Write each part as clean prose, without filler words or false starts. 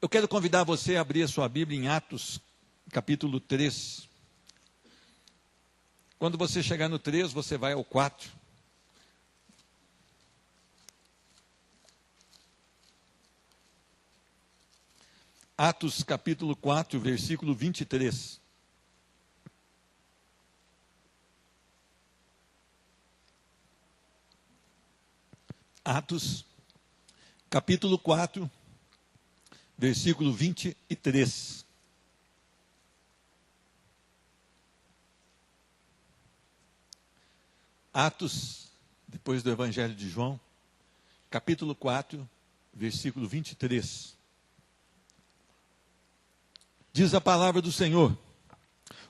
Eu quero convidar você a abrir a sua Bíblia em Atos, capítulo 3. Quando você chegar no 3, você vai ao 4. Atos, capítulo 4, versículo 23. Atos, capítulo 4, versículo 23. Atos, depois do Evangelho de João, capítulo 4, versículo 23. Diz a palavra do Senhor: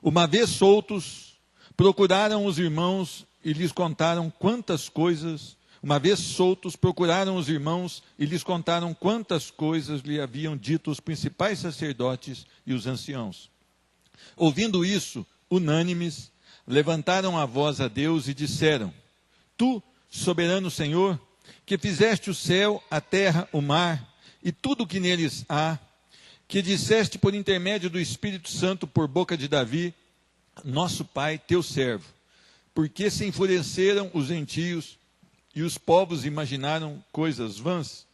uma vez soltos, procuraram os irmãos e lhes contaram quantas coisas. Uma vez soltos, procuraram os irmãos e lhes contaram quantas coisas lhe haviam dito os principais sacerdotes e os anciãos. Ouvindo isso, unânimes, levantaram a voz a Deus e disseram: Tu, soberano Senhor, que fizeste o céu, a terra, o mar e tudo o que neles há, que disseste por intermédio do Espírito Santo por boca de Davi, nosso pai, teu servo, porque se enfureceram os gentios e os povos imaginaram coisas vãs,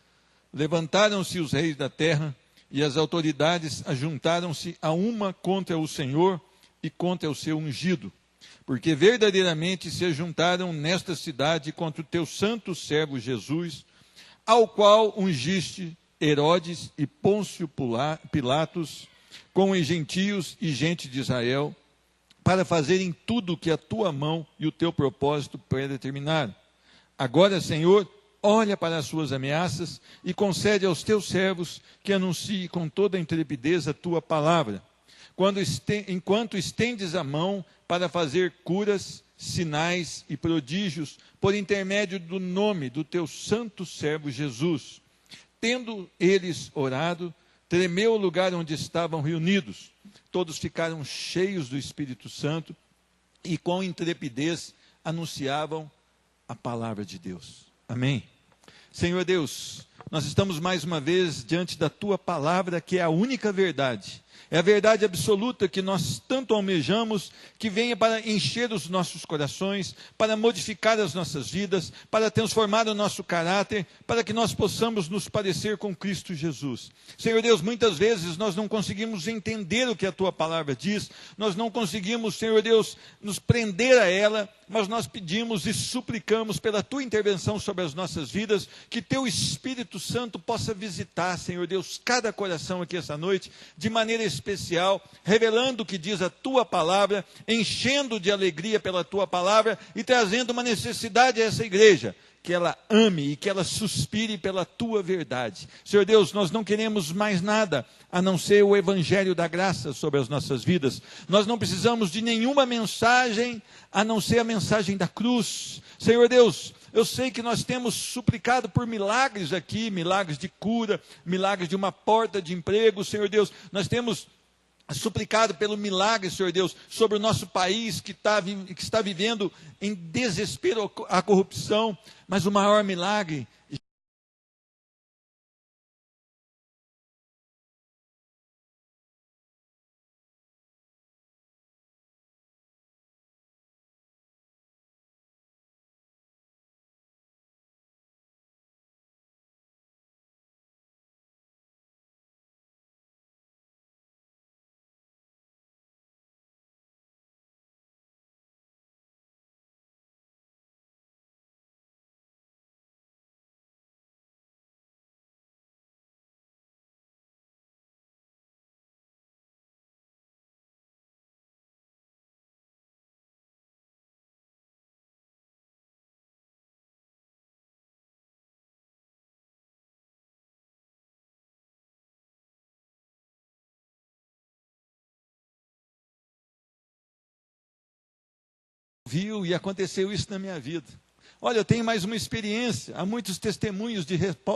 levantaram-se os reis da terra e as autoridades ajuntaram-se a uma contra o Senhor e contra o seu ungido, porque verdadeiramente se ajuntaram nesta cidade contra o teu santo servo Jesus, ao qual ungiste Herodes e Pôncio Pilatos, com os gentios e gente de Israel, para fazerem tudo o que a tua mão e o teu propósito predeterminaram. Agora, Senhor, olha para as suas ameaças e concede aos teus servos que anunciem com toda a intrepidez a tua palavra, enquanto estendes a mão para fazer curas, sinais e prodígios por intermédio do nome do teu santo servo Jesus. Tendo eles orado, tremeu o lugar onde estavam reunidos. Todos ficaram cheios do Espírito Santo e com intrepidez anunciavam a palavra de Deus. Amém. Senhor Deus, nós estamos mais uma vez diante da tua palavra, que é a única verdade. É a verdade absoluta que nós tanto almejamos, que venha para encher os nossos corações, para modificar as nossas vidas, para transformar o nosso caráter, para que nós possamos nos parecer com Cristo Jesus. Senhor Deus, muitas vezes nós não conseguimos entender o que a tua palavra diz, nós não conseguimos, Senhor Deus, nos prender a ela, mas nós pedimos e suplicamos pela tua intervenção sobre as nossas vidas, que teu Espírito Santo possa visitar, Senhor Deus, cada coração aqui essa noite, de maneira especial, revelando o que diz a tua palavra, enchendo de alegria pela tua palavra e trazendo uma necessidade a essa igreja, que ela ame e que ela suspire pela tua verdade. Senhor Deus, nós não queremos mais nada a não ser o evangelho da graça sobre as nossas vidas. Nós não precisamos de nenhuma mensagem a não ser a mensagem da cruz. Senhor Deus, eu sei que nós temos suplicado por milagres aqui, milagres de cura, milagres de uma porta de emprego. Senhor Deus, nós temos suplicado pelo milagre, Senhor Deus, sobre o nosso país que está vivendo em desespero a corrupção, mas o maior milagre viu e aconteceu isso na minha vida. Olha, eu tenho mais uma experiência, há muitos testemunhos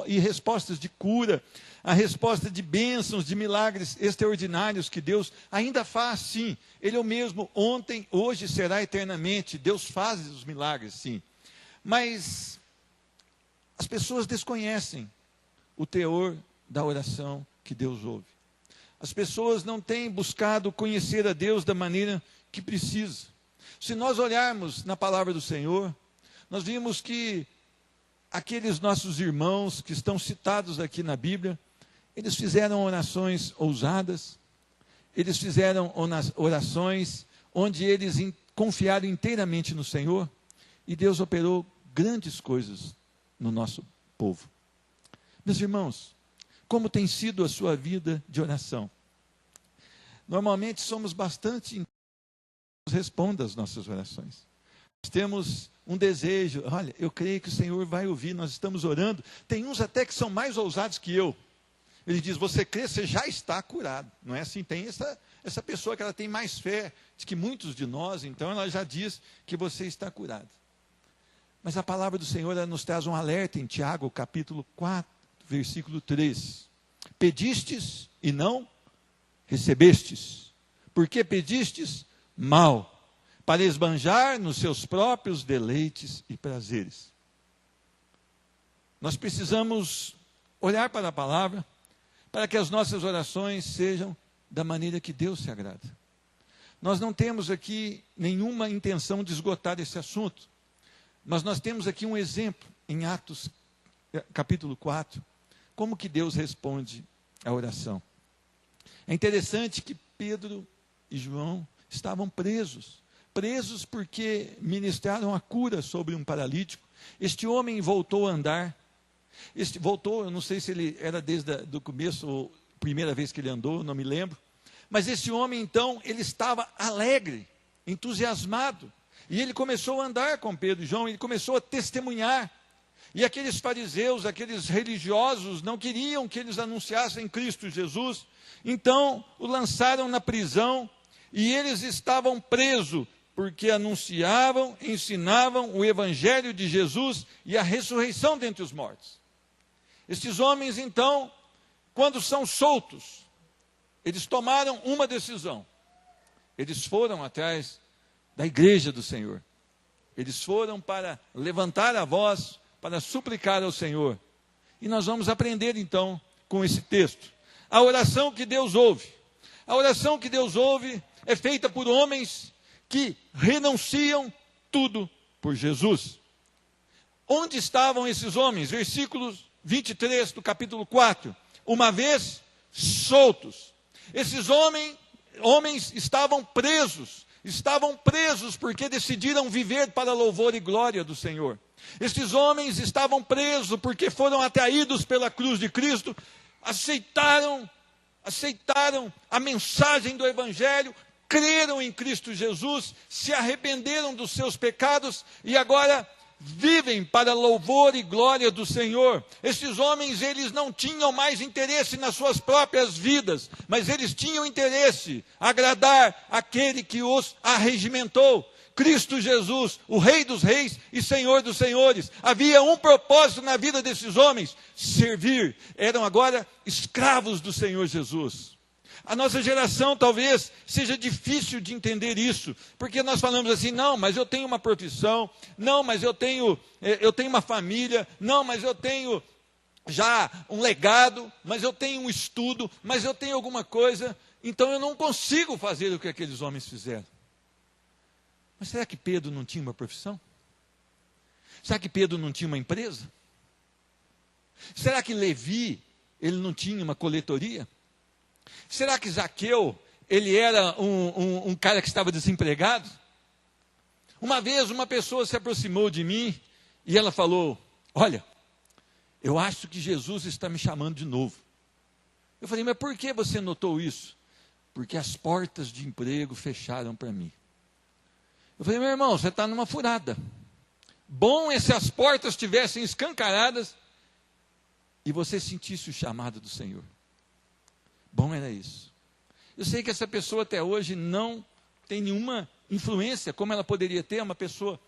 e respostas de cura, a resposta de bênçãos, de milagres extraordinários que Deus ainda faz, sim. Ele é o mesmo ontem, hoje, será eternamente. Deus faz os milagres, sim. Mas as pessoas desconhecem o teor da oração que Deus ouve. As pessoas não têm buscado conhecer a Deus da maneira que precisa. Se nós olharmos na palavra do Senhor, nós vimos que aqueles nossos irmãos que estão citados aqui na Bíblia, eles fizeram orações ousadas, eles fizeram orações onde eles confiaram inteiramente no Senhor, e Deus operou grandes coisas no nosso povo. Meus irmãos, como tem sido a sua vida de oração? Normalmente somos bastante responda às nossas orações. Nós temos um desejo, olha, eu creio que o Senhor vai ouvir, nós estamos orando. Tem uns até que são mais ousados que eu. Ele diz, você crê, você já está curado. Não é assim? Tem essa pessoa que ela tem mais fé de que muitos de nós, então ela já diz que você está curado. Mas a palavra do Senhor ela nos traz um alerta em Tiago, capítulo 4, versículo 3. Pedistes e não recebestes. Por que pedistes? Mal, para esbanjar nos seus próprios deleites e prazeres. Nós precisamos olhar para a palavra, para que as nossas orações sejam da maneira que Deus se agrada. Nós não temos aqui nenhuma intenção de esgotar esse assunto, mas nós temos aqui um exemplo em Atos, capítulo 4, como que Deus responde à oração. É interessante que Pedro e João estavam presos porque ministraram a cura sobre um paralítico. Este homem voltou a andar, eu não sei se ele era desde o começo, ou primeira vez que ele andou, não me lembro, mas esse homem então, ele estava alegre, entusiasmado, e ele começou a andar com Pedro e João, ele começou a testemunhar, e aqueles fariseus, aqueles religiosos, não queriam que eles anunciassem Cristo Jesus, então o lançaram na prisão, e eles estavam presos, porque anunciavam, ensinavam o Evangelho de Jesus e a ressurreição dentre os mortos. Estes homens, então, quando são soltos, eles tomaram uma decisão. Eles foram atrás da igreja do Senhor. Eles foram para levantar a voz, para suplicar ao Senhor. E nós vamos aprender, então, com esse texto. A oração que Deus ouve. A oração que Deus ouve é feita por homens que renunciam tudo por Jesus. Onde estavam esses homens? Versículos 23 do capítulo 4. Uma vez soltos. Esses homens estavam presos porque decidiram viver para louvor e glória do Senhor. Esses homens estavam presos porque foram atraídos pela cruz de Cristo, aceitaram a mensagem do Evangelho, creram em Cristo Jesus, se arrependeram dos seus pecados e agora vivem para louvor e glória do Senhor. Esses homens, eles não tinham mais interesse nas suas próprias vidas, mas eles tinham interesse agradar aquele que os arregimentou, Cristo Jesus, o Rei dos Reis e Senhor dos Senhores. Havia um propósito na vida desses homens: servir. Eram agora escravos do Senhor Jesus. A nossa geração talvez seja difícil de entender isso, porque nós falamos assim, não, mas eu tenho uma profissão, não, mas eu tenho uma família, não, mas eu tenho já um legado, mas eu tenho um estudo, mas eu tenho alguma coisa, então eu não consigo fazer o que aqueles homens fizeram. Mas será que Pedro não tinha uma profissão? Será que Pedro não tinha uma empresa? Será que Levi, ele não tinha uma coletoria? Será que Zaqueu, ele era um cara que estava desempregado? Uma vez uma pessoa se aproximou de mim e ela falou, olha, eu acho que Jesus está me chamando de novo. Eu falei, mas por que você notou isso? Porque as portas de emprego fecharam para mim. Eu falei, meu irmão, você está numa furada. Bom é se as portas estivessem escancaradas e você sentisse o chamado do Senhor. Bom era isso. Eu sei que essa pessoa até hoje não tem nenhuma influência, como ela poderia ter, uma pessoa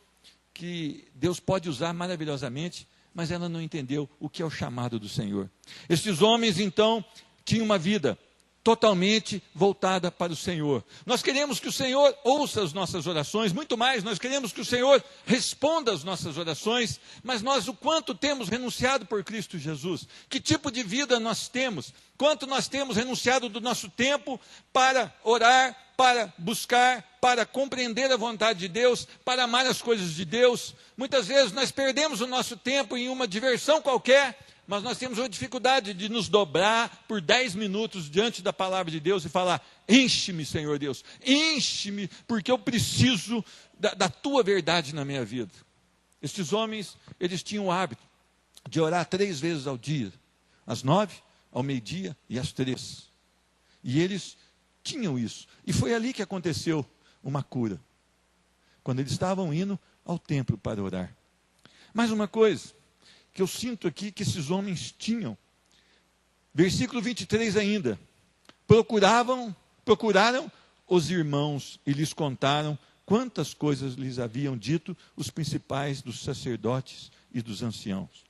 que Deus pode usar maravilhosamente, mas ela não entendeu o que é o chamado do Senhor. Esses homens, então, tinham uma vida totalmente voltada para o Senhor. Nós queremos que o Senhor ouça as nossas orações, muito mais, nós queremos que o Senhor responda às nossas orações, mas nós o quanto temos renunciado por Cristo Jesus? Que tipo de vida nós temos? Quanto nós temos renunciado do nosso tempo para orar, para buscar, para compreender a vontade de Deus, para amar as coisas de Deus? Muitas vezes nós perdemos o nosso tempo em uma diversão qualquer, mas nós temos uma dificuldade de nos dobrar por 10 minutos diante da palavra de Deus e falar: enche-me, Senhor Deus, enche-me, porque eu preciso da tua verdade na minha vida. Estes homens, eles tinham o hábito de orar 3 vezes ao dia, às 9, ao meio-dia e às 3. E eles tinham isso. E foi ali que aconteceu uma cura, quando eles estavam indo ao templo para orar. Mais uma coisa que eu sinto aqui que esses homens tinham. Versículo 23 ainda. Procuraram os irmãos e lhes contaram quantas coisas lhes haviam dito os principais dos sacerdotes e dos anciãos.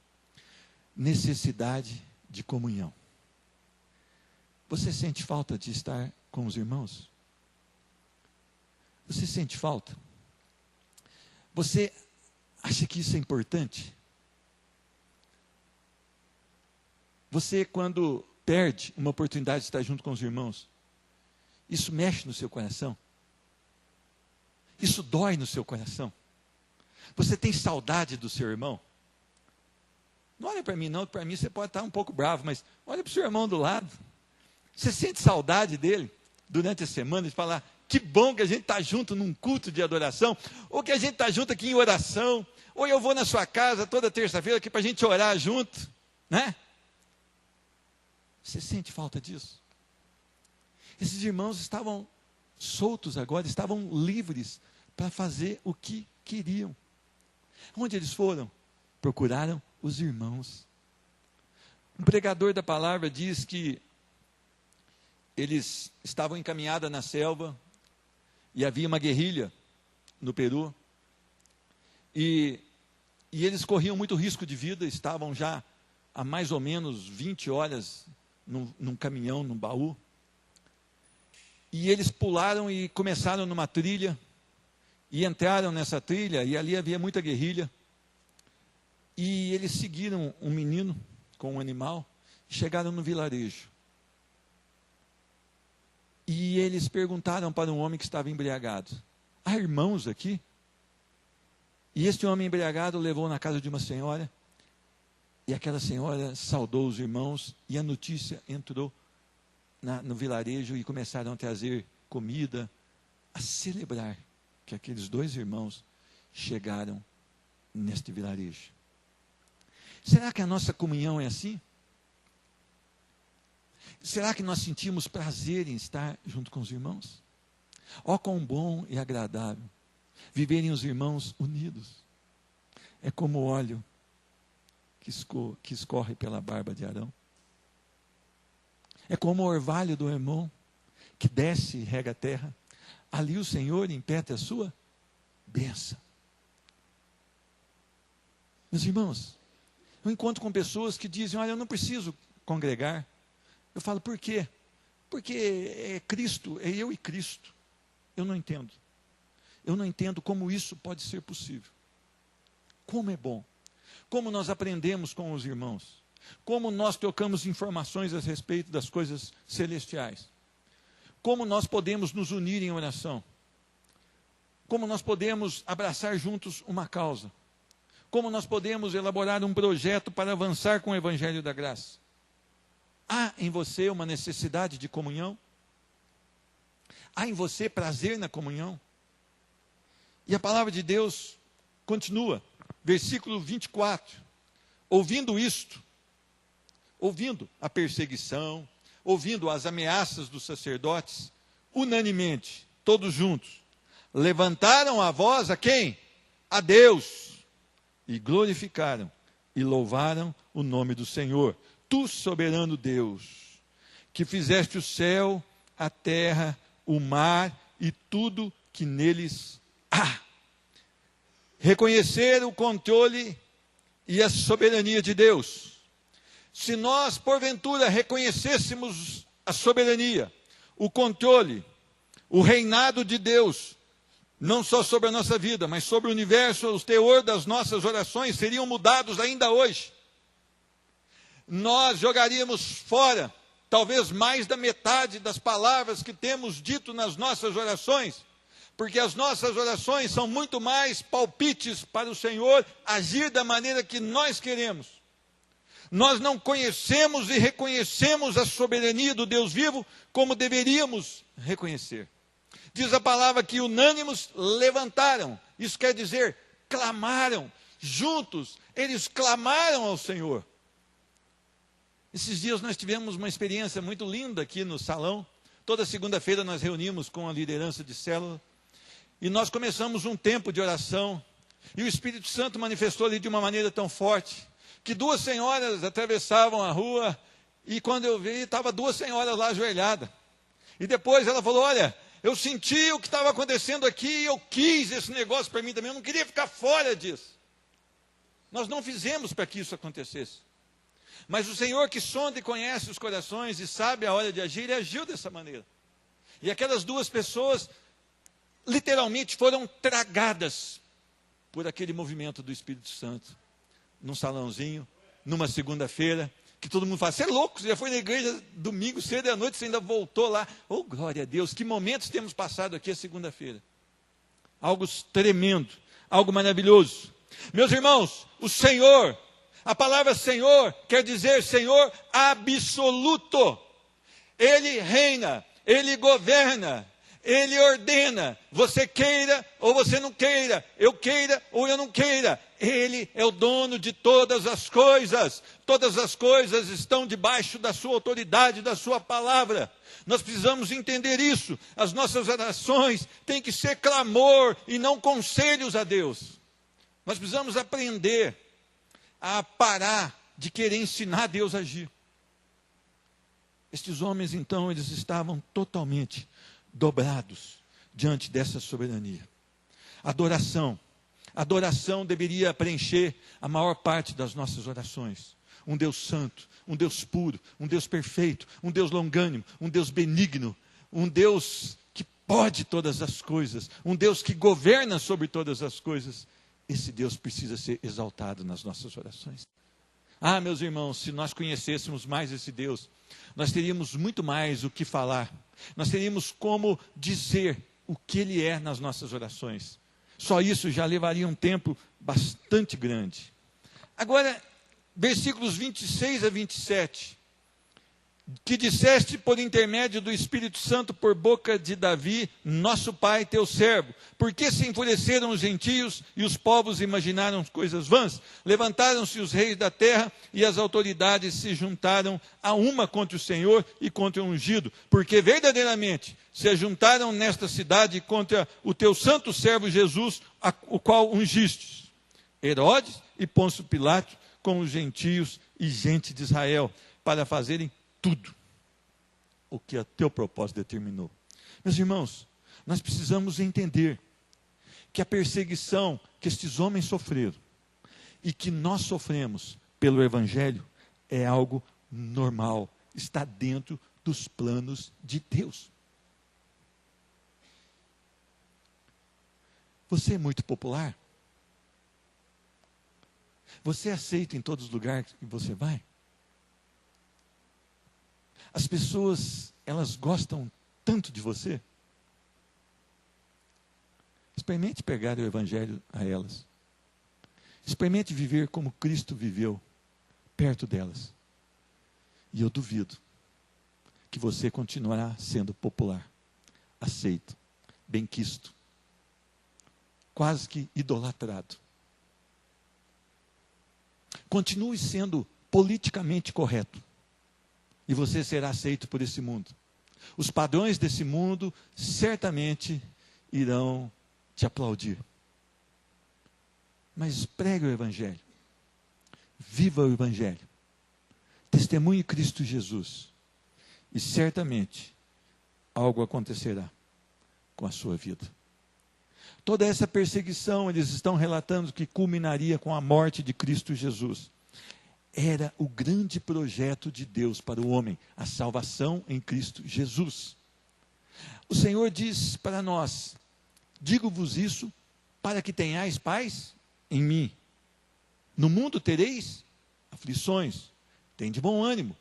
Necessidade de comunhão. Você sente falta de estar com os irmãos? Você sente falta? Você acha que isso é importante? Você, quando perde uma oportunidade de estar junto com os irmãos, isso mexe no seu coração? Isso dói no seu coração? Você tem saudade do seu irmão? Não olha para mim não, para mim você pode estar um pouco bravo, mas olha para o seu irmão do lado. Você sente saudade dele durante a semana, de falar: que bom que a gente está junto num culto de adoração, ou que a gente está junto aqui em oração, ou eu vou na sua casa toda terça-feira aqui para a gente orar junto, né? Você sente falta disso? Esses irmãos estavam soltos agora, estavam livres para fazer o que queriam. Onde eles foram? Procuraram os irmãos. Um pregador da palavra diz que eles estavam encaminhados na selva e havia uma guerrilha no Peru. E eles corriam muito risco de vida, estavam já há mais ou menos 20 horas num caminhão, num baú. E eles pularam e começaram numa trilha, e entraram nessa trilha, e ali havia muita guerrilha. E eles seguiram um menino com um animal, e chegaram no vilarejo. E eles perguntaram para um homem que estava embriagado: há irmãos aqui? E este homem embriagado levou na casa de uma senhora, e aquela senhora saudou os irmãos, e a notícia entrou no vilarejo, e começaram a trazer comida, a celebrar que aqueles 2 irmãos chegaram neste vilarejo. Será que a nossa comunhão é assim? Será que nós sentimos prazer em estar junto com os irmãos? Ó, quão bom e agradável viverem os irmãos unidos. É como o óleo que escorre pela barba de Arão. É como o orvalho do Hermon, que desce e rega a terra. Ali o Senhor impetra a sua bênção. Meus irmãos, eu encontro com pessoas que dizem: olha, eu não preciso congregar. Eu falo: por quê? Porque é Cristo, é eu e Cristo. Eu não entendo. Eu não entendo como isso pode ser possível. Como é bom. Como nós aprendemos com os irmãos. Como nós trocamos informações a respeito das coisas celestiais. Como nós podemos nos unir em oração. Como nós podemos abraçar juntos uma causa. Como nós podemos elaborar um projeto para avançar com o Evangelho da Graça. Há em você uma necessidade de comunhão? Há em você prazer na comunhão? E a palavra de Deus continua, versículo 24. Ouvindo isto, ouvindo a perseguição, ouvindo as ameaças dos sacerdotes, unanimemente, todos juntos, levantaram a voz a quem? A Deus, e glorificaram e louvaram o nome do Senhor. Tu, soberano Deus, que fizeste o céu, a terra, o mar e tudo que neles há. Reconhecer o controle e a soberania de Deus. Se nós, porventura, reconhecêssemos a soberania, o controle, o reinado de Deus, não só sobre a nossa vida, mas sobre o universo, o teor das nossas orações seriam mudados ainda hoje. Nós jogaríamos fora, talvez mais da metade das palavras que temos dito nas nossas orações, porque as nossas orações são muito mais palpites para o Senhor agir da maneira que nós queremos. Nós não conhecemos e reconhecemos a soberania do Deus vivo como deveríamos reconhecer. Diz a palavra que unânimes levantaram, isso quer dizer, clamaram, juntos, eles clamaram ao Senhor. Esses dias nós tivemos uma experiência muito linda aqui no salão. Toda segunda-feira nós reunimos com a liderança de célula e nós começamos um tempo de oração. E o Espírito Santo manifestou ali de uma maneira tão forte que duas senhoras atravessavam a rua e quando eu vi, estava duas senhoras lá ajoelhadas. E depois ela falou, olha, eu senti o que estava acontecendo aqui e eu quis esse negócio para mim também, eu não queria ficar fora disso. Nós não fizemos para que isso acontecesse. Mas o Senhor que sonda e conhece os corações e sabe a hora de agir, Ele agiu dessa maneira. E aquelas duas pessoas, literalmente, foram tragadas por aquele movimento do Espírito Santo. Num salãozinho, numa segunda-feira, que todo mundo fala, você é louco, você já foi na igreja domingo, cedo da noite, você ainda voltou lá. Oh, glória a Deus, que momentos temos passado aqui a segunda-feira. Algo tremendo, algo maravilhoso. Meus irmãos, o Senhor, a palavra Senhor quer dizer Senhor absoluto. Ele reina, Ele governa, Ele ordena, você queira ou você não queira, eu queira ou eu não queira. Ele é o dono de todas as coisas estão debaixo da sua autoridade, da sua palavra. Nós precisamos entender isso. As nossas orações têm que ser clamor e não conselhos a Deus. Nós precisamos aprender a parar de querer ensinar Deus a agir. Estes homens, então, eles estavam totalmente dobrados diante dessa soberania. Adoração deveria preencher a maior parte das nossas orações. Um Deus santo, um Deus puro, um Deus perfeito, um Deus longânimo, um Deus benigno, um Deus que pode todas as coisas, um Deus que governa sobre todas as coisas. Esse Deus precisa ser exaltado nas nossas orações. Ah, meus irmãos, se nós conhecêssemos mais esse Deus, nós teríamos muito mais o que falar. Nós teríamos como dizer o que Ele é nas nossas orações. Só isso já levaria um tempo bastante grande. Agora, versículos 26 a 27. Que disseste por intermédio do Espírito Santo por boca de Davi, nosso pai, teu servo. Por que se enfureceram os gentios e os povos imaginaram coisas vãs? Levantaram-se os reis da terra e as autoridades se juntaram a uma contra o Senhor e contra o ungido. Porque verdadeiramente se ajuntaram nesta cidade contra o teu santo servo Jesus, o qual ungistes. Herodes e Pôncio Pilato com os gentios e gente de Israel, para fazerem tudo o que o teu propósito determinou. Meus irmãos, nós precisamos entender que a perseguição que estes homens sofreram e que nós sofremos pelo Evangelho é algo normal, está dentro dos planos de Deus. Você é muito popular? Você é aceito em todos os lugares que você vai? As pessoas, elas gostam tanto de você? Experimente pegar o Evangelho a elas. Experimente viver como Cristo viveu, perto delas. E eu duvido que você continuará sendo popular, aceito, benquisto, quase que idolatrado. Continue sendo politicamente correto. E você será aceito por esse mundo. Os padrões desse mundo certamente irão te aplaudir. Mas pregue o Evangelho. Viva o Evangelho. Testemunhe Cristo Jesus. E certamente algo acontecerá com a sua vida. Toda essa perseguição, eles estão relatando que culminaria com a morte de Cristo Jesus. era o grande projeto de Deus para o homem, a salvação em Cristo Jesus. O Senhor diz para nós: digo-vos isso para que tenhais paz em mim. No mundo tereis aflições, tende bom ânimo,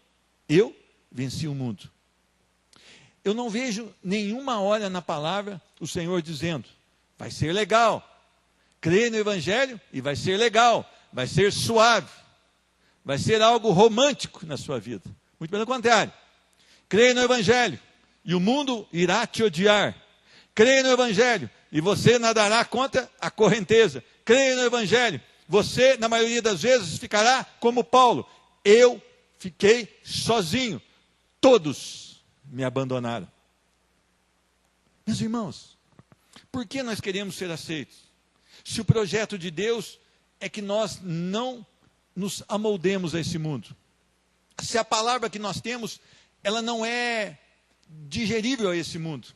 eu venci o mundo. Eu não vejo nenhuma hora na palavra o Senhor dizendo: vai ser legal, crê no Evangelho e vai ser legal, vai ser suave, vai ser algo romântico na sua vida. Muito pelo contrário, crê no Evangelho e o mundo irá te odiar. Crê no Evangelho e você nadará contra a correnteza. Crê no Evangelho, você na maioria das vezes ficará como Paulo: eu fiquei sozinho, todos me abandonaram. Meus irmãos, por que nós queremos ser aceitos? Se o projeto de Deus é que nós não nos amoldemos a esse mundo. Se a palavra que nós temos, ela não é digerível a esse mundo.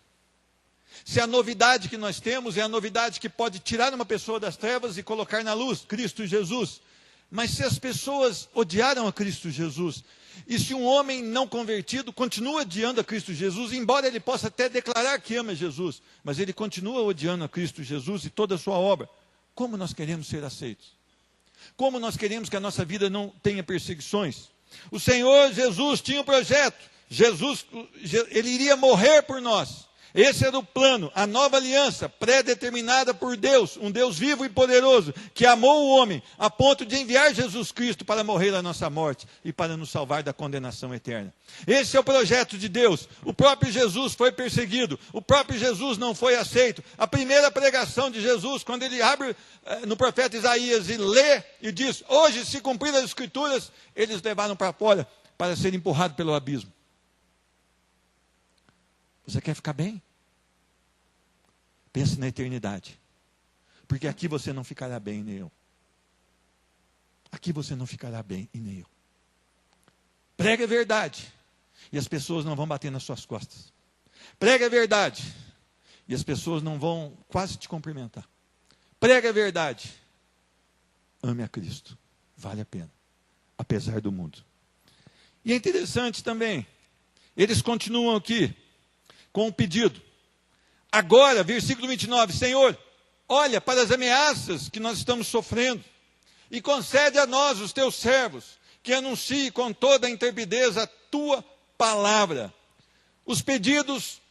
Se a novidade que nós temos é a novidade que pode tirar uma pessoa das trevas e colocar na luz, Cristo Jesus. Mas se as pessoas odiaram a Cristo Jesus, e se um homem não convertido continua odiando a Cristo Jesus, embora ele possa até declarar que ama Jesus, mas ele continua odiando a Cristo Jesus e toda a sua obra, como nós queremos ser aceitos? Como nós queremos que a nossa vida não tenha perseguições? O Senhor Jesus tinha um projeto. Ele iria morrer por nós. Esse era o plano, a nova aliança pré-determinada por Deus, um Deus vivo e poderoso, que amou o homem a ponto de enviar Jesus Cristo para morrer a nossa morte e para nos salvar da condenação eterna. Esse é o projeto de Deus. O próprio Jesus foi perseguido, o próprio Jesus não foi aceito. A primeira pregação de Jesus, quando ele abre no profeta Isaías e lê e diz: hoje se cumpriram as Escrituras, eles levaram para fora para ser empurrado pelo abismo. Você quer ficar bem? Pense na eternidade. Porque aqui você não ficará bem, nem eu. Aqui você não ficará bem, e nem eu. Pregue a verdade, e as pessoas não vão bater nas suas costas. Pregue a verdade, e as pessoas não vão quase te cumprimentar. Pregue a verdade. Ame a Cristo. Vale a pena. Apesar do mundo. E é interessante também, eles continuam aqui com um pedido. Agora, versículo 29, Senhor, olha para as ameaças que nós estamos sofrendo e concede a nós, os teus servos, que anuncie com toda a intrepidez a tua palavra. Os pedidos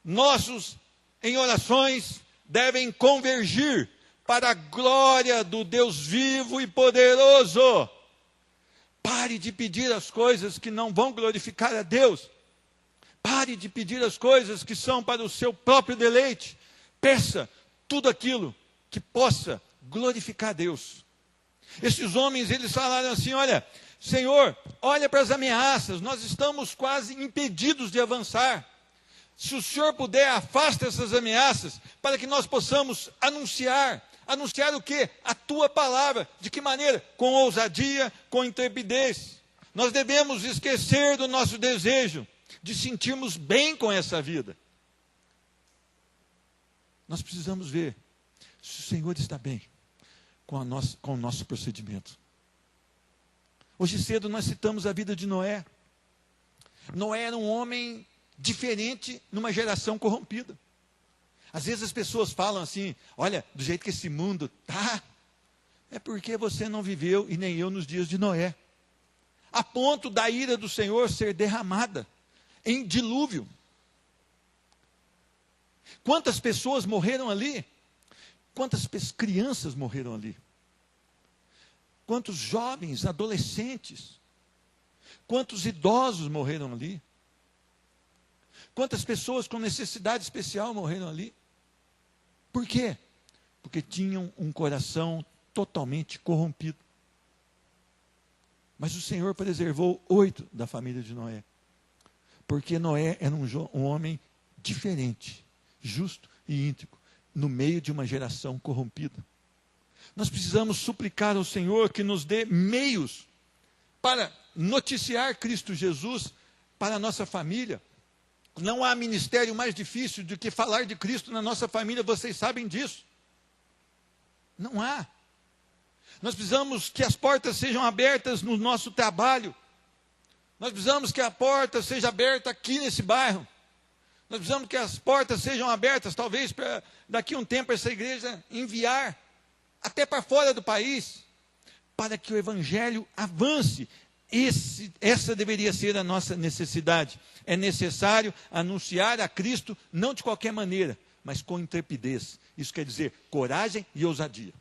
nossos em orações devem convergir para a glória do Deus vivo e poderoso. Pare de pedir as coisas que não vão glorificar a Deus. Pare de pedir as coisas que são para o seu próprio deleite. Peça tudo aquilo que possa glorificar a Deus. Esses homens, eles falaram assim: olha, Senhor, olha para as ameaças, nós estamos quase impedidos de avançar. Se o Senhor puder, afasta essas ameaças, para que nós possamos anunciar. Anunciar o quê? A tua palavra. De que maneira? Com ousadia, com intrepidez. Nós devemos esquecer do nosso desejo de sentirmos bem com essa vida. Nós precisamos ver se o Senhor está bem com o nosso procedimento. Hoje cedo nós citamos a vida de Noé. Noé era um homem diferente numa geração corrompida. Às vezes as pessoas falam assim: olha, do jeito que esse mundo está, é porque você não viveu, e nem eu, nos dias de Noé. A ponto da ira do Senhor ser derramada em dilúvio. Quantas pessoas morreram ali? Quantas crianças morreram ali? Quantos jovens, adolescentes? Quantos idosos morreram ali? Quantas pessoas com necessidade especial morreram ali? Por quê? Porque tinham um coração totalmente corrompido. Mas o Senhor preservou 8 da família de Noé. Porque Noé era um homem diferente, justo e íntegro, no meio de uma geração corrompida. Nós precisamos suplicar ao Senhor que nos dê meios para noticiar Cristo Jesus para a nossa família. Não há ministério mais difícil do que falar de Cristo na nossa família, vocês sabem disso. Não há. Nós precisamos que as portas sejam abertas no nosso trabalho. Nós precisamos que a porta seja aberta aqui nesse bairro. Nós precisamos que as portas sejam abertas, talvez, para daqui a um tempo essa igreja enviar até para fora do país, para que o evangelho avance. Essa deveria ser a nossa necessidade. É necessário anunciar a Cristo, não de qualquer maneira, mas com intrepidez. Isso quer dizer coragem e ousadia.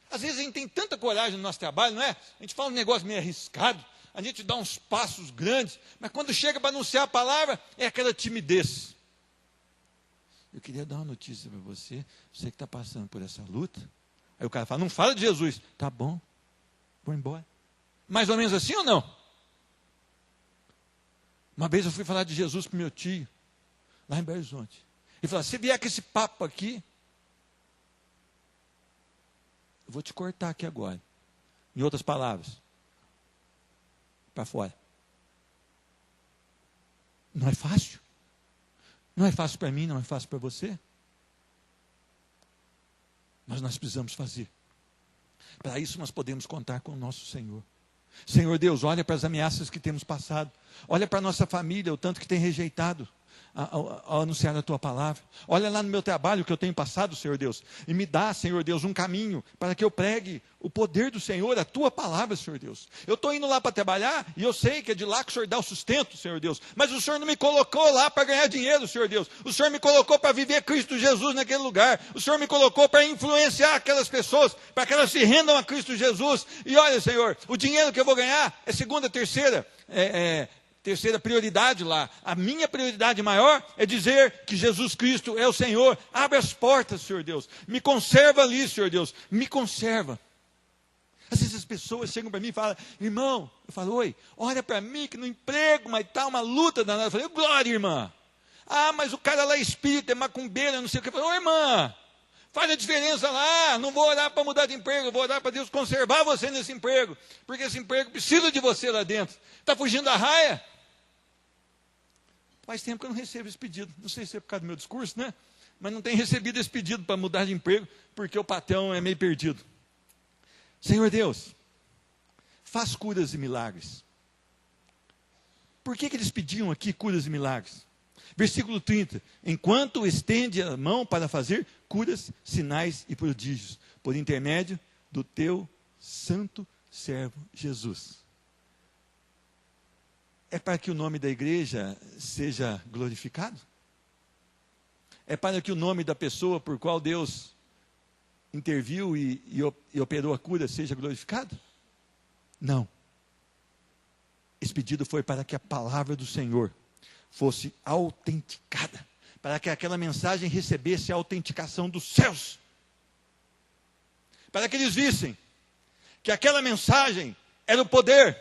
Às vezes a gente tem tanta coragem no nosso trabalho, não é? A gente fala um negócio meio arriscado, a gente dá uns passos grandes, mas quando chega para anunciar a palavra, é aquela timidez. Eu queria dar uma notícia para você, você que está passando por essa luta. Aí o cara fala, não fala de Jesus. Tá bom, vou embora. Mais ou menos assim ou não? Uma vez eu fui falar de Jesus para o meu tio, lá em Belo Horizonte. Ele falou, se vier com esse papo aqui, eu vou te cortar aqui agora. Em outras palavras, para fora. Não é fácil. Não é fácil para mim, não é fácil para você. Mas nós precisamos fazer. Para isso nós podemos contar com o nosso Senhor. Senhor Deus, olha para as ameaças que temos passado. Olha para a nossa família, o tanto que tem rejeitado ao anunciar a tua palavra. Olha lá no meu trabalho que eu tenho passado, Senhor Deus, e me dá, Senhor Deus, um caminho para que eu pregue o poder do Senhor, a tua palavra, Senhor Deus. Eu estou indo lá para trabalhar e eu sei que é de lá que o Senhor dá o sustento, Senhor Deus, mas o Senhor não me colocou lá para ganhar dinheiro, Senhor Deus. O Senhor me colocou para viver Cristo Jesus naquele lugar. O Senhor me colocou para influenciar aquelas pessoas, para que elas se rendam a Cristo Jesus. E olha, Senhor, o dinheiro que eu vou ganhar é segunda, terceira prioridade lá. A minha prioridade maior é dizer que Jesus Cristo é o Senhor. Abre as portas, Senhor Deus. Me conserva ali, Senhor Deus. Me conserva. Às vezes as pessoas chegam para mim e falam, irmão, eu falo, oi, olha para mim que no emprego, mas está uma luta danada. Eu falei, glória, irmã. Ah, mas o cara lá é espírita, é macumbeiro, não sei o que. Eu falei, ô irmã, faz a diferença lá. Não vou orar para mudar de emprego, eu vou orar para Deus conservar você nesse emprego. Porque esse emprego precisa de você lá dentro. Está fugindo da raia? Faz tempo que eu não recebo esse pedido. Não sei se é por causa do meu discurso, né? Mas não tenho recebido esse pedido para mudar de emprego, porque o patrão é meio perdido. Senhor Deus, faz curas e milagres. Por que eles pediam aqui curas e milagres? Versículo 30. Enquanto estende a mão para fazer curas, sinais e prodígios, por intermédio do teu santo servo Jesus. É para que o nome da igreja seja glorificado? É para que o nome da pessoa por qual Deus interviu e operou a cura seja glorificado? Não. Esse pedido foi para que a palavra do Senhor fosse autenticada, para que aquela mensagem recebesse a autenticação dos céus, para que eles vissem que aquela mensagem era o poder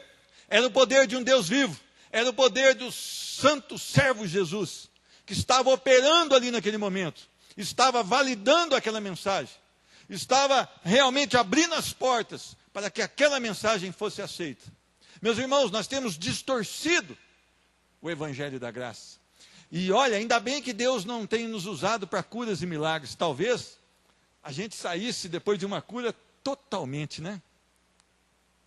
de um Deus vivo, era o poder do santo servo Jesus, que estava operando ali naquele momento, estava validando aquela mensagem, estava realmente abrindo as portas para que aquela mensagem fosse aceita. Meus irmãos, nós temos distorcido o evangelho da graça. E olha, ainda bem que Deus não tem nos usado para curas e milagres. Talvez a gente saísse depois de uma cura totalmente, né?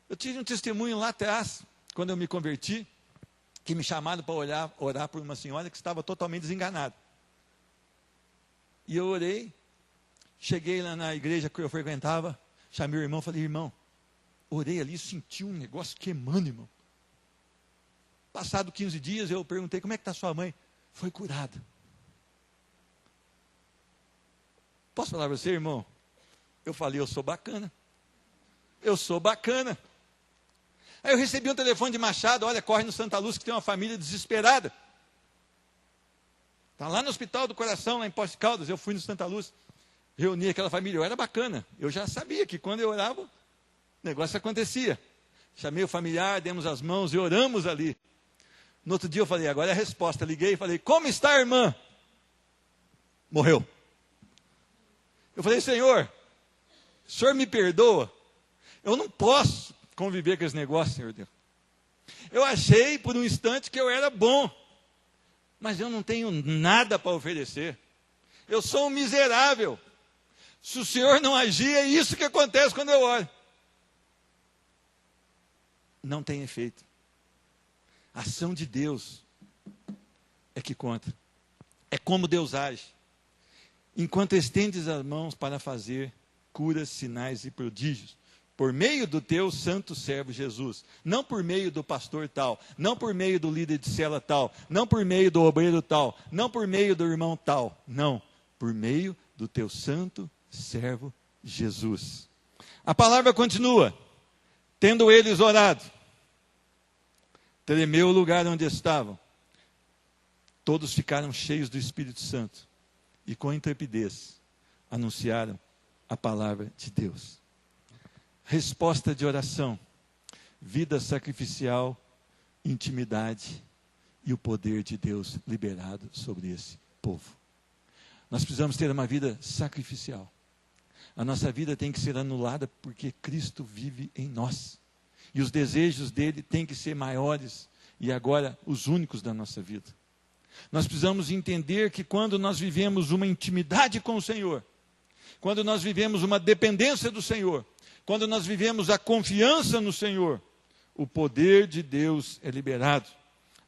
Eu tive um testemunho lá atrás, quando eu me converti, que me chamaram para orar por uma senhora que estava totalmente desenganada. E eu orei, cheguei lá na igreja que eu frequentava, chamei o irmão, falei, irmão, orei ali, senti um negócio queimando, irmão. Passado 15 dias, eu perguntei, como é que está sua mãe? Foi curada. Posso falar para você, irmão? Eu falei, eu sou bacana. Eu sou bacana. Aí eu recebi um telefone de Machado, olha, corre no Santa Luz que tem uma família desesperada. Está lá no Hospital do Coração, lá em Poços de Caldas, eu fui no Santa Luz, reuni aquela família, eu era bacana. Eu já sabia que quando eu orava, o negócio acontecia. Chamei o familiar, demos as mãos e oramos ali. No outro dia eu falei, agora é a resposta. Liguei e falei, como está a irmã? Morreu. Eu falei, Senhor, o Senhor me perdoa? Eu não posso conviver com esse negócio, Senhor Deus. Eu achei por um instante que eu era bom, mas eu não tenho nada para oferecer. Eu sou um miserável. Se o Senhor não agir, é isso que acontece quando eu oro. Não tem efeito. A ação de Deus é que conta. É como Deus age. Enquanto estendes as mãos para fazer curas, sinais e prodígios, por meio do teu santo servo Jesus, não por meio do pastor tal, não por meio do líder de cela tal, não por meio do obreiro tal, não por meio do irmão tal, não, por meio do teu santo servo Jesus. A palavra continua, tendo eles orado, tremeu o lugar onde estavam, todos ficaram cheios do Espírito Santo e com intrepidez anunciaram a palavra de Deus. Resposta de oração, vida sacrificial, intimidade e o poder de Deus liberado sobre esse povo. Nós precisamos ter uma vida sacrificial. A nossa vida tem que ser anulada porque Cristo vive em nós. E os desejos dele têm que ser maiores e agora os únicos da nossa vida. Nós precisamos entender que quando nós vivemos uma intimidade com o Senhor, quando nós vivemos uma dependência do Senhor, quando nós vivemos a confiança no Senhor, o poder de Deus é liberado.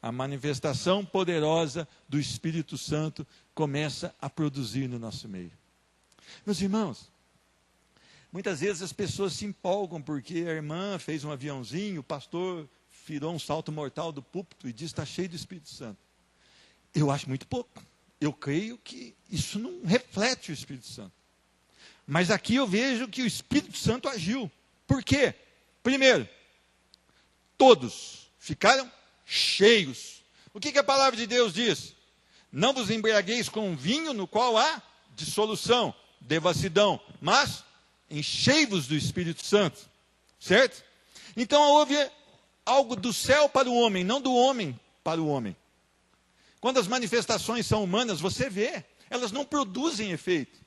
A manifestação poderosa do Espírito Santo começa a produzir no nosso meio. Meus irmãos, muitas vezes as pessoas se empolgam porque a irmã fez um aviãozinho, o pastor virou um salto mortal do púlpito e diz que está cheio do Espírito Santo. Eu acho muito pouco. Eu creio que isso não reflete o Espírito Santo. Mas aqui eu vejo que o Espírito Santo agiu. Por quê? Primeiro, todos ficaram cheios. O que a palavra de Deus diz? Não vos embriagueis com vinho no qual há dissolução, devassidão, mas enchei-vos do Espírito Santo. Certo? Então houve algo do céu para o homem, não do homem para o homem. Quando as manifestações são humanas, você vê, elas não produzem efeito.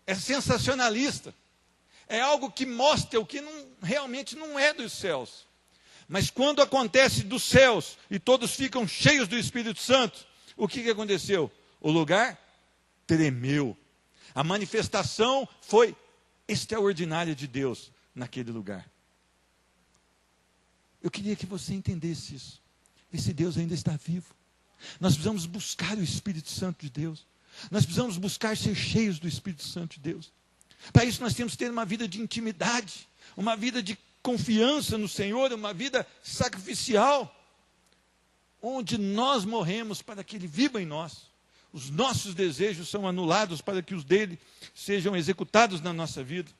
É sensacionalista. É algo que mostra o que realmente não é dos céus. Mas quando acontece dos céus e todos ficam cheios do Espírito Santo, o que aconteceu? O lugar tremeu. A manifestação foi extraordinária de Deus naquele lugar. Eu queria que você entendesse isso. Esse Deus ainda está vivo. Nós precisamos buscar o Espírito Santo de Deus. Nós precisamos buscar ser cheios do Espírito Santo de Deus. Para isso nós temos que ter uma vida de intimidade, uma vida de confiança no Senhor, uma vida sacrificial, onde nós morremos para que Ele viva em nós. Os nossos desejos são anulados para que os dele sejam executados na nossa vida.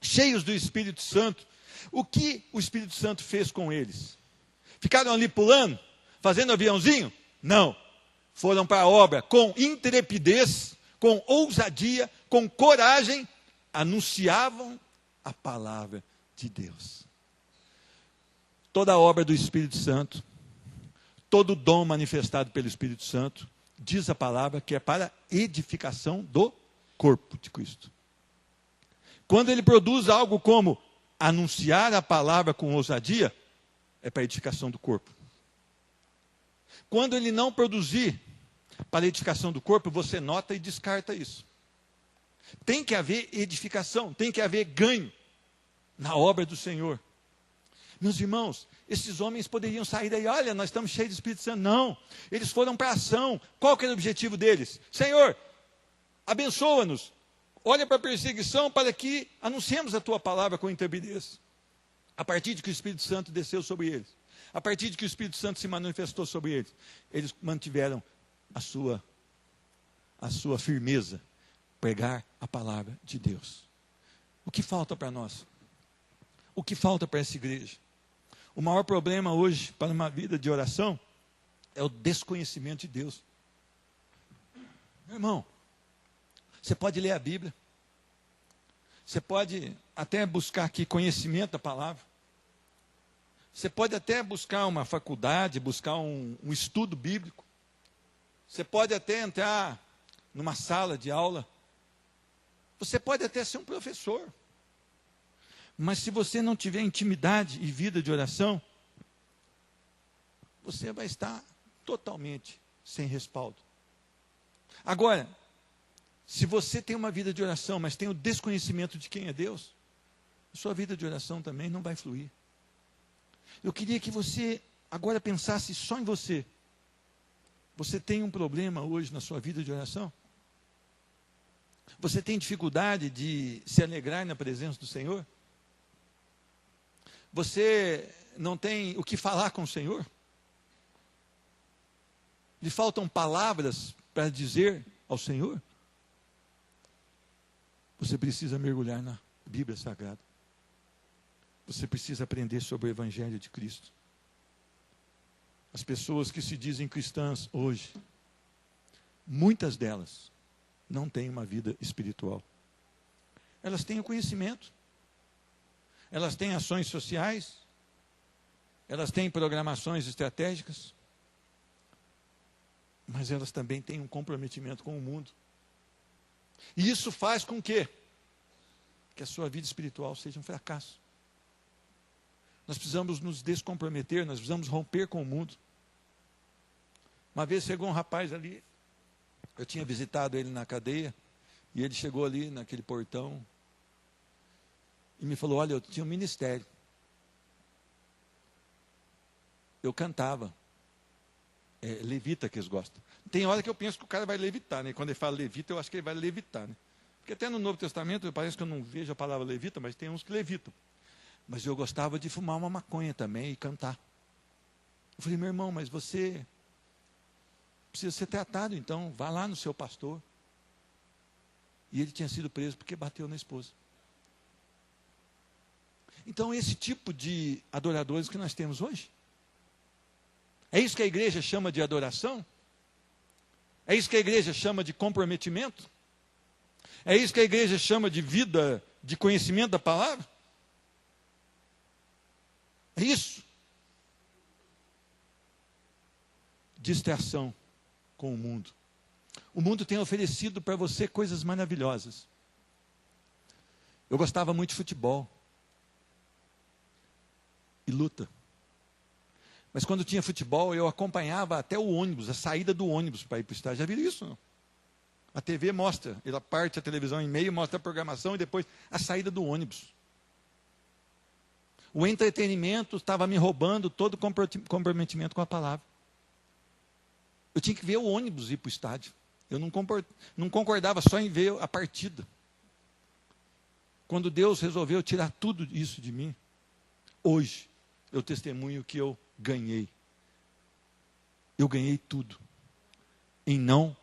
Cheios do Espírito Santo. O que o Espírito Santo fez com eles? Ficaram ali pulando, fazendo aviãozinho? Não. Foram para a obra com intrepidez, com ousadia, com coragem, anunciavam a palavra de Deus. Toda a obra do Espírito Santo, todo dom manifestado pelo Espírito Santo, diz a palavra que é para edificação do corpo de Cristo. Quando ele produz algo como anunciar a palavra com ousadia, é para edificação do corpo. Quando ele não produzir para a edificação do corpo, você nota e descarta isso. Tem que haver edificação, tem que haver ganho na obra do Senhor. Meus irmãos, esses homens poderiam sair daí, olha, nós estamos cheios do Espírito Santo. Não, eles foram para a ação. Qual que era o objetivo deles? Senhor, abençoa-nos. Olha para a perseguição para que anunciemos a tua palavra com intrepidez. A partir de que o Espírito Santo desceu sobre eles, a partir de que o Espírito Santo se manifestou sobre eles, eles mantiveram a sua firmeza, pregar a palavra de Deus. O que falta para nós? O que falta para essa igreja? O maior problema hoje para uma vida de oração é o desconhecimento de Deus. Meu irmão, você pode ler a Bíblia, você pode até buscar aqui conhecimento da palavra, você pode até buscar uma faculdade, buscar um estudo bíblico, você pode até entrar numa sala de aula, você pode até ser um professor, mas se você não tiver intimidade e vida de oração, você vai estar totalmente sem respaldo. Agora, Se você tem uma vida de oração, mas tem o desconhecimento de quem é Deus, a sua vida de oração também não vai fluir. Eu queria que você agora pensasse só em você. Você tem um problema hoje na sua vida de oração? Você tem dificuldade de se alegrar na presença do Senhor? Você não tem o que falar com o Senhor? Lhe faltam palavras para dizer ao Senhor? Você precisa mergulhar na Bíblia Sagrada. Você precisa aprender sobre o Evangelho de Cristo. As pessoas que se dizem cristãs hoje, muitas delas não têm uma vida espiritual. Elas têm o conhecimento, elas têm ações sociais, elas têm programações estratégicas, mas elas também têm um comprometimento com o mundo. E isso faz com que a sua vida espiritual seja um fracasso. Nós precisamos nos descomprometer, nós precisamos romper com o mundo. Uma vez chegou um rapaz ali, eu tinha visitado ele na cadeia, e ele chegou ali naquele portão, e me falou, olha, eu tinha um ministério. Eu cantava. Levita que eles gostam. Tem hora que eu penso que o cara vai levitar, né? Quando ele fala levita, eu acho que ele vai levitar, né? Porque até no Novo Testamento, parece que eu não vejo a palavra levita, mas tem uns que levitam. Mas eu gostava de fumar uma maconha também e cantar. Eu falei, meu irmão, mas você precisa ser tratado, então vá lá no seu pastor. E ele tinha sido preso porque bateu na esposa. Então, esse tipo de adoradores que nós temos hoje, é isso que a igreja chama de adoração? É isso que a igreja chama de comprometimento? É isso que a igreja chama de vida, de conhecimento da palavra? É isso? Distração com o mundo. O mundo tem oferecido para você coisas maravilhosas. Eu gostava muito de futebol e luta. Mas quando tinha futebol, eu acompanhava até o ônibus, a saída do ônibus para ir para o estádio. Já viram isso? Não? A TV mostra, ela parte a televisão em meio, mostra a programação e depois a saída do ônibus. O entretenimento estava me roubando todo o comprometimento com a palavra. Eu tinha que ver o ônibus ir para o estádio. Eu não concordava só em ver a partida. Quando Deus resolveu tirar tudo isso de mim, hoje eu testemunho que eu ganhei. Eu ganhei tudo. Em não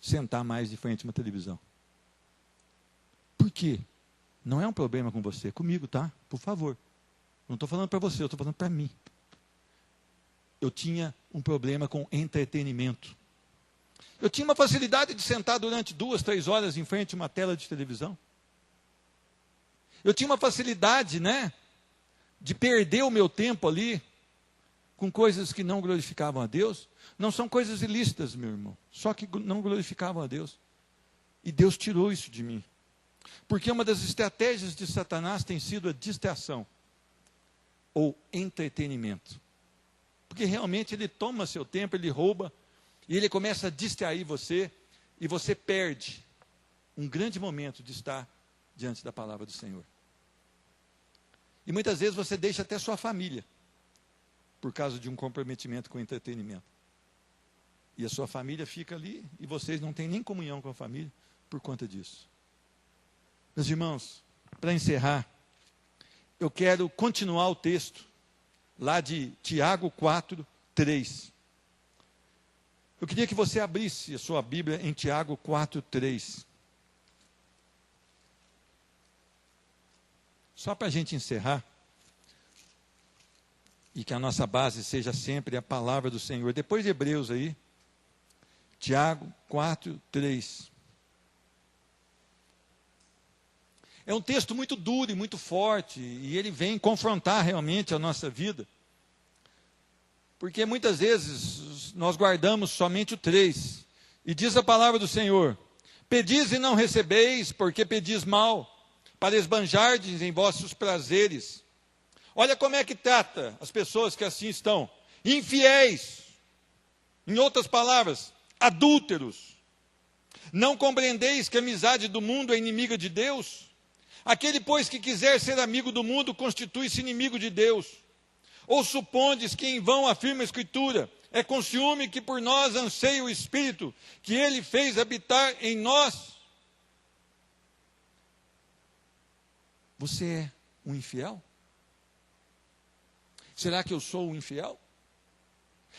sentar mais de frente a uma televisão. Por quê? Não é um problema com você, é comigo, tá? Por favor. Não estou falando para você, eu estou falando para mim. Eu tinha um problema com entretenimento. Eu tinha uma facilidade de sentar durante 2, 3 horas em frente a uma tela de televisão. Eu tinha uma facilidade, de perder o meu tempo ali com coisas que não glorificavam a Deus. Não são coisas ilícitas, meu irmão, só que não glorificavam a Deus. E Deus tirou isso de mim. Porque uma das estratégias de Satanás tem sido a distração ou entretenimento. Porque realmente ele toma seu tempo, ele rouba, e ele começa a distrair você, e você perde um grande momento de estar diante da palavra do Senhor. E muitas vezes você deixa até sua família, por causa de um comprometimento com o entretenimento. E a sua família fica ali, e vocês não têm nem comunhão com a família, por conta disso. Meus irmãos, para encerrar, eu quero continuar o texto, lá de Tiago 4, 3. Eu queria que você abrisse a sua Bíblia em Tiago 4, 3. Só para a gente encerrar, e que a nossa base seja sempre a palavra do Senhor. Depois de Hebreus aí, Tiago 4, 3. É um texto muito duro e muito forte, e ele vem confrontar realmente a nossa vida. Porque muitas vezes nós guardamos somente o 3. E diz a palavra do Senhor: pedis e não recebeis, porque pedis mal, para esbanjardes em vossos prazeres. Olha como é que trata as pessoas que assim estão: infiéis, em outras palavras, adúlteros, Não compreendeis que a amizade do mundo é inimiga de Deus? Aquele, pois, que quiser ser amigo do mundo, constitui-se inimigo de Deus. Ou supondes que em vão afirma a Escritura, é com ciúme que por nós anseia o Espírito, que ele fez habitar em nós? Você é um infiel? Será que eu sou um infiel?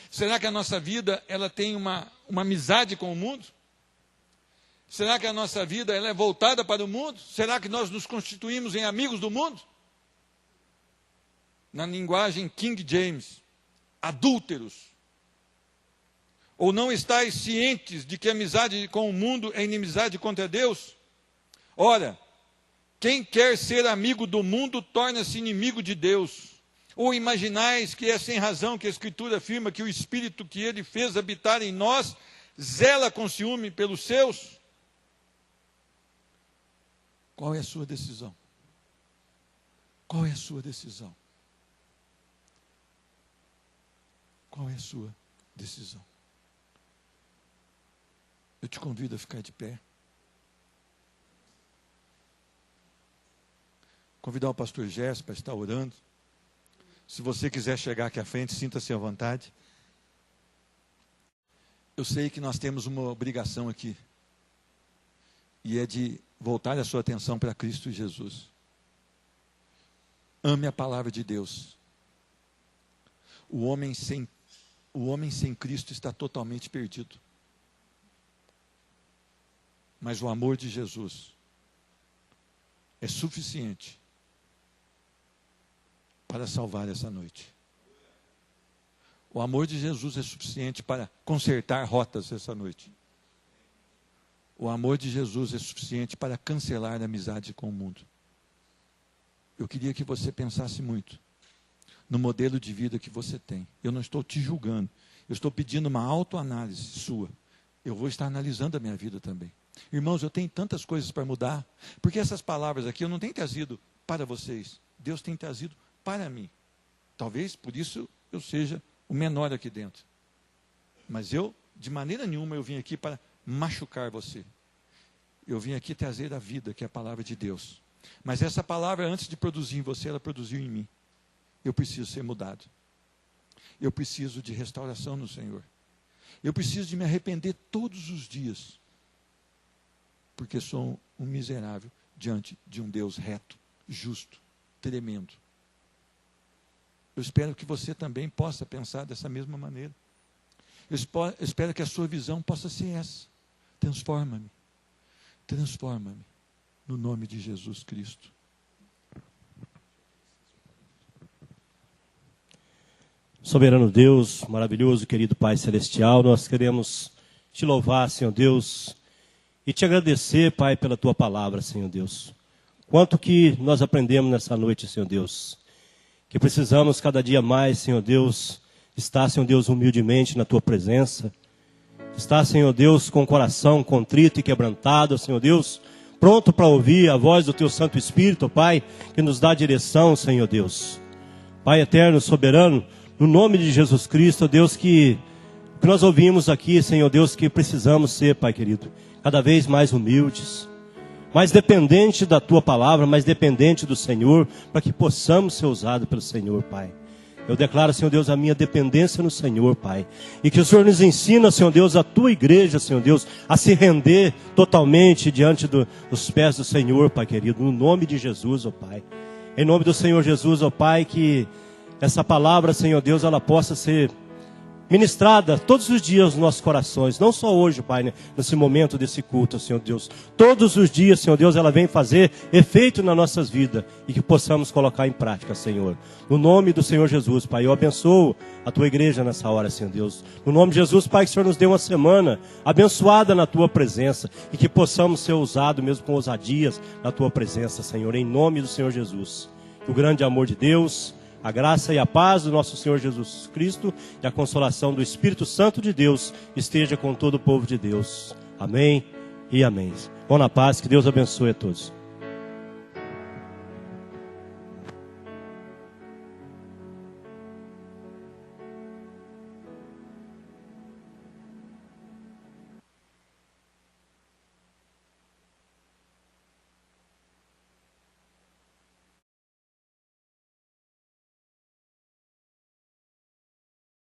Será que a nossa vida ela tem uma amizade com o mundo? Será que a nossa vida ela é voltada para o mundo? Será que nós nos constituímos em amigos do mundo? Na linguagem King James, adúlteros. Ou não estáis cientes de que a amizade com o mundo é inimizade contra Deus? Ora, quem quer ser amigo do mundo torna-se inimigo de Deus. Ou imaginais que é sem razão que a Escritura afirma que o Espírito que ele fez habitar em nós zela com ciúme pelos seus? Qual é a sua decisão? Qual é a sua decisão? Qual é a sua decisão? Eu te convido a ficar de pé. Convidar o pastor Gerson para estar orando. Se você quiser chegar aqui à frente, sinta-se à vontade. Eu sei que nós temos uma obrigação aqui. E é de voltar a sua atenção para Cristo Jesus. Ame a palavra de Deus. O homem sem Cristo está totalmente perdido. Mas o amor de Jesus é suficiente para salvar essa noite. O amor de Jesus é suficiente para consertar rotas essa noite. O amor de Jesus é suficiente para cancelar a amizade com o mundo. Eu queria que você pensasse muito no modelo de vida que você tem. Eu não estou te julgando. Eu estou pedindo uma autoanálise sua. Eu vou estar analisando a minha vida também. Irmãos, eu tenho tantas coisas para mudar. Porque essas palavras aqui eu não tenho trazido para vocês. Deus tem trazido para mim. Talvez por isso eu seja o menor aqui dentro. Mas eu, de maneira nenhuma, eu vim aqui para machucar você. Eu vim aqui trazer a vida, que é a palavra de Deus. Mas essa palavra, antes de produzir em você, ela produziu em mim. Eu preciso ser mudado. Eu preciso de restauração no Senhor. Eu preciso de me arrepender todos os dias. Porque sou um miserável diante de um Deus reto, justo, tremendo. Eu espero que você também possa pensar dessa mesma maneira. Eu espero que a sua visão possa ser essa. Transforma-me. Transforma-me. No nome de Jesus Cristo. Soberano Deus, maravilhoso, querido Pai Celestial, nós queremos te louvar, Senhor Deus, e te agradecer, Pai, pela tua palavra, Senhor Deus. Quanto que nós aprendemos nessa noite, Senhor Deus, que precisamos cada dia mais, Senhor Deus, estar, Senhor Deus, humildemente na tua presença, estar, Senhor Deus, com o coração contrito e quebrantado, Senhor Deus, pronto para ouvir a voz do teu Santo Espírito, Pai, que nos dá direção, Senhor Deus. Pai eterno, soberano, no nome de Jesus Cristo, Deus, que nós ouvimos aqui, Senhor Deus, que precisamos ser, Pai querido, cada vez mais humildes, mais dependente da tua palavra, mais dependente do Senhor, para que possamos ser usados pelo Senhor, Pai. Eu declaro, Senhor Deus, a minha dependência no Senhor, Pai. E que o Senhor nos ensina, Senhor Deus, a tua igreja, Senhor Deus, a se render totalmente diante dos pés do Senhor, Pai querido, no nome de Jesus, ó Pai. Em nome do Senhor Jesus, ó Pai, que essa palavra, Senhor Deus, ela possa ser ministrada todos os dias nos nossos corações, não só hoje, Pai, né, nesse momento desse culto, Senhor Deus. Todos os dias, Senhor Deus, ela vem fazer efeito nas nossas vidas e que possamos colocar em prática, Senhor. No nome do Senhor Jesus, Pai, eu abençoo a tua igreja nessa hora, Senhor Deus. No nome de Jesus, Pai, que o Senhor nos dê uma semana abençoada na tua presença e que possamos ser usados mesmo com ousadias na tua presença, Senhor, em nome do Senhor Jesus. Que o grande amor de Deus, a graça e a paz do nosso Senhor Jesus Cristo e a consolação do Espírito Santo de Deus esteja com todo o povo de Deus. Amém e amém. Vão na paz, que Deus abençoe a todos.